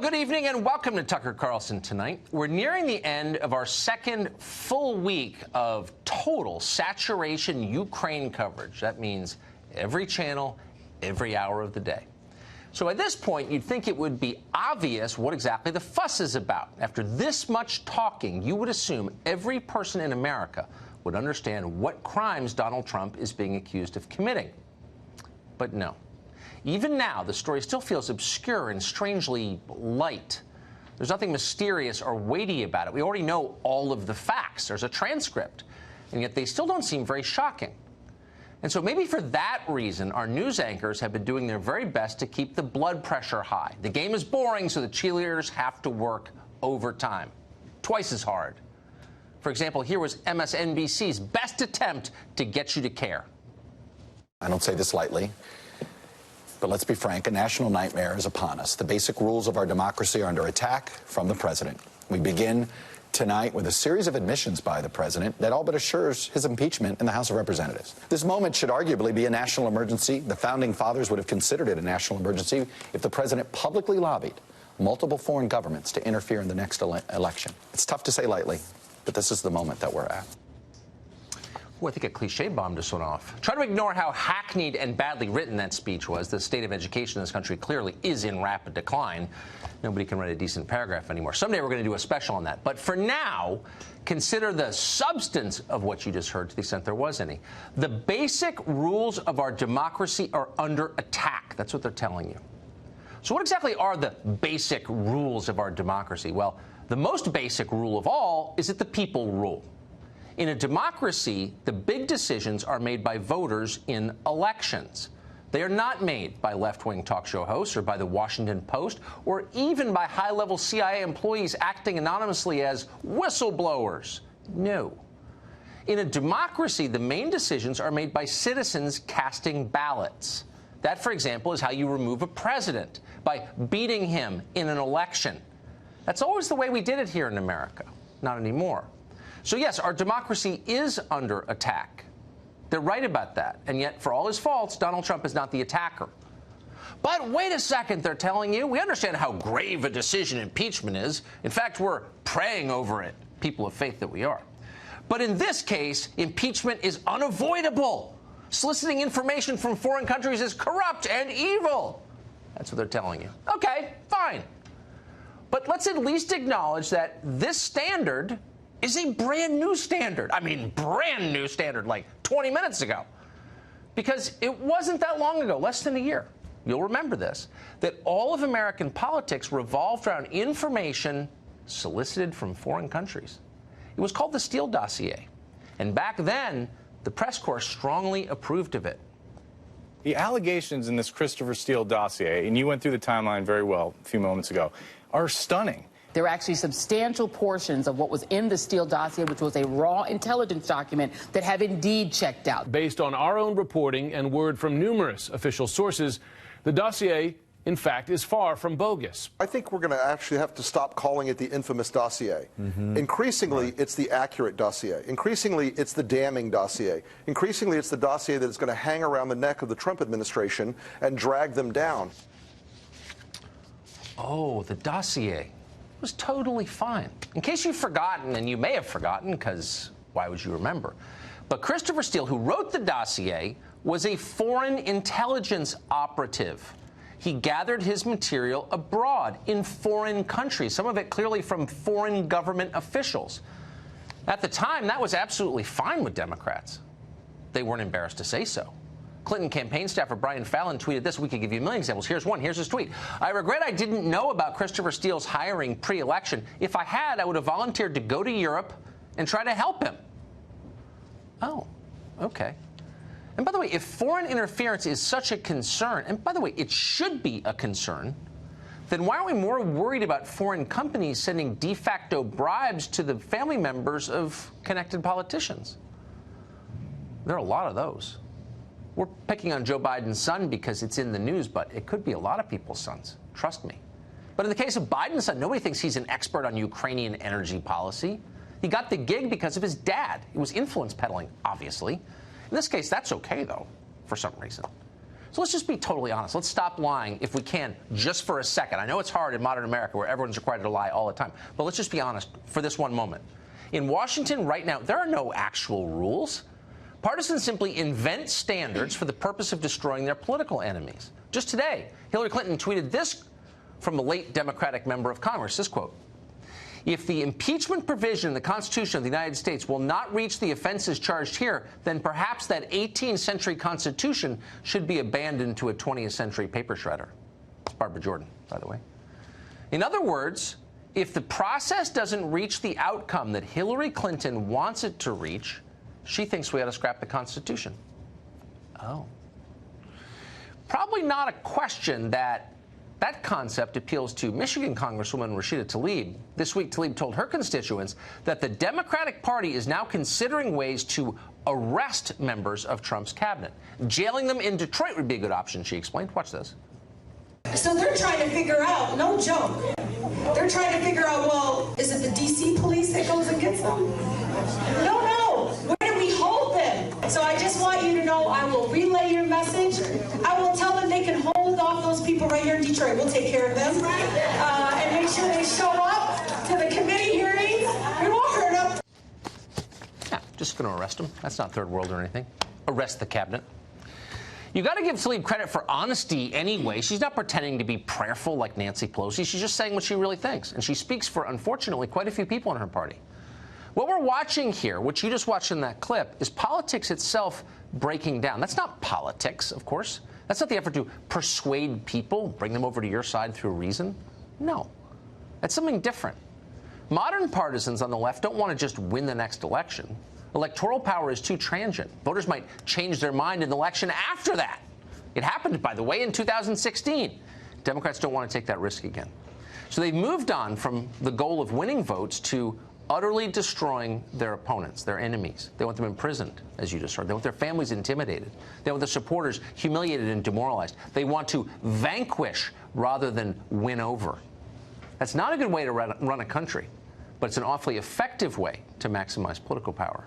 good evening and welcome to Tucker Carlson Tonight. We're nearing the end of our second full week of total saturation Ukraine coverage. That means every channel, every hour of the day. So at this point, you'd think it would be obvious what exactly the fuss is about. After this much talking, you would assume every person in America would understand what crimes Donald Trump is being accused of committing. But no. Even now, the story still feels obscure and strangely light. There's nothing mysterious or weighty about it. We already know all of the facts. There's a transcript. And yet they still don't seem very shocking. And so maybe for that reason, our news anchors have been doing their very best to keep the blood pressure high. The game is boring, so the cheerleaders have to work overtime. Twice as hard. For example, here was MSNBC's best attempt to get you to care. I don't say this lightly. But let's be frank, a national nightmare is upon us. The basic rules of our democracy are under attack from the president. We begin tonight with a series of admissions by the president that all but assures his impeachment in the House of Representatives. This moment should arguably be a national emergency. The founding fathers would have considered it a national emergency if the president publicly lobbied multiple foreign governments to interfere in the next election. It's tough to say lightly, but this is the moment that we're at. Well, I think a cliche bomb just went off. Try to ignore how hackneyed and badly written that speech was. The state of education in this country clearly is in rapid decline. Nobody can write a decent paragraph anymore. Someday we're going to do a special on that. But for now, consider the substance of what you just heard, to the extent there was any. The basic rules of our democracy are under attack. That's what they're telling you. So what exactly are the basic rules of our democracy? Well, the most basic rule of all is that the people rule. In a democracy, the big decisions are made by voters in elections. They are not made by left-wing talk show hosts or by the Washington Post or even by high-level CIA employees acting anonymously as whistleblowers. No. In a democracy, the main decisions are made by citizens casting ballots. That, for example, is how you remove a president, by beating him in an election. That's always the way we did it here in America. Not anymore. So, yes, our democracy is under attack. They're right about that. And yet, for all his faults, Donald Trump is not the attacker. But wait a second, they're telling you. We understand how grave a decision impeachment is. In fact, we're praying over it, people of faith that we are. But in this case, impeachment is unavoidable. Soliciting information from foreign countries is corrupt and evil. That's what they're telling you. Okay, fine. But let's at least acknowledge that this standard is a brand new standard. I mean, brand new standard, like 20 minutes ago. Because it wasn't that long ago, less than a year, you'll remember this, that all of American politics revolved around information solicited from foreign countries. It was called the Steele dossier. And back then, the press corps strongly approved of it. The allegations in this Christopher Steele dossier, and you went through the timeline very well a few moments ago, are stunning. There are actually substantial portions of what was in the Steele dossier, which was a raw intelligence document, that have indeed checked out. Based on our own reporting and word from numerous official sources, the dossier, in fact, is far from bogus. I think we're going to actually have to stop calling it the infamous dossier. Increasingly, it's the accurate dossier. Increasingly, it's the damning dossier. Increasingly, it's the dossier that is going to hang around the neck of the Trump administration and drag them down. Oh, the dossier was totally fine. In case you've forgotten, and you may have forgotten, because why would you remember? But Christopher Steele, who wrote the dossier, was a foreign intelligence operative. He gathered his material abroad in foreign countries, some of it clearly from foreign government officials. At the time, that was absolutely fine with Democrats. They weren't embarrassed to say so. Clinton campaign staffer Brian Fallon tweeted this. We could give you a million examples. Here's one. Here's his tweet. I regret I didn't know about Christopher Steele's hiring pre-election. If I had, I would have volunteered to go to Europe and try to help him. Oh, okay. And by the way, if foreign interference is such a concern, and by the way, it should be a concern, then why aren't we more worried about foreign companies sending de facto bribes to the family members of connected politicians? There are a lot of those. We're picking on Joe Biden's son because it's in the news, but it could be a lot of people's sons. Trust me. But in the case of Biden's son, nobody thinks he's an expert on Ukrainian energy policy. He got the gig because of his dad. It was influence peddling, obviously. In this case, that's okay, though, for some reason. So let's just be totally honest. Let's stop lying if we can, just for a second. I know it's hard in modern America where everyone's required to lie all the time, but let's just be honest for this one moment. In Washington right now, there are no actual rules. Partisans simply invent standards for the purpose of destroying their political enemies. Just today, Hillary Clinton tweeted this from a late Democratic member of Congress, this quote: "If the impeachment provision in the Constitution of the United States will not reach the offenses charged here, then perhaps that 18th century Constitution should be abandoned to a 20th century paper shredder." It's Barbara Jordan, by the way. In other words, if the process doesn't reach the outcome that Hillary Clinton wants it to reach, she thinks we ought to scrap the Constitution. Oh. Probably not a question that concept appeals to Michigan Congresswoman Rashida Tlaib. This week, Tlaib told her constituents that the Democratic Party is now considering ways to arrest members of Trump's cabinet. Jailing them in Detroit would be a good option, she explained. Watch this. So they're trying to figure out, no joke, they're trying to figure out, well, is it the D.C. police that goes and gets them? No. Where do we hold them? So I just want you to know I will relay your message. I will tell them they can hold off those people right here in Detroit. We'll take care of them. And make sure they show up to the committee hearings. We won't hurt them. Yeah, just going to arrest them. That's not third world or anything. Arrest the cabinet. You got to give Tlaib credit for honesty anyway. She's not pretending to be prayerful like Nancy Pelosi. She's just saying what she really thinks. And she speaks for, unfortunately, quite a few people in her party. What we're watching here, what you just watched in that clip, is politics itself breaking down. That's not politics, of course. That's not the effort to persuade people, bring them over to your side through reason. No. That's something different. Modern partisans on the left don't want to just win the next election. Electoral power is too transient. Voters might change their mind in the election after that. It happened, by the way, in 2016. Democrats don't want to take that risk again. So they've moved on from the goal of winning votes to utterly destroying their opponents, their enemies. They want them imprisoned, as you just heard. They want their families intimidated. They want their supporters humiliated and demoralized. They want to vanquish rather than win over. That's not a good way to run a country, but it's an awfully effective way to maximize political power.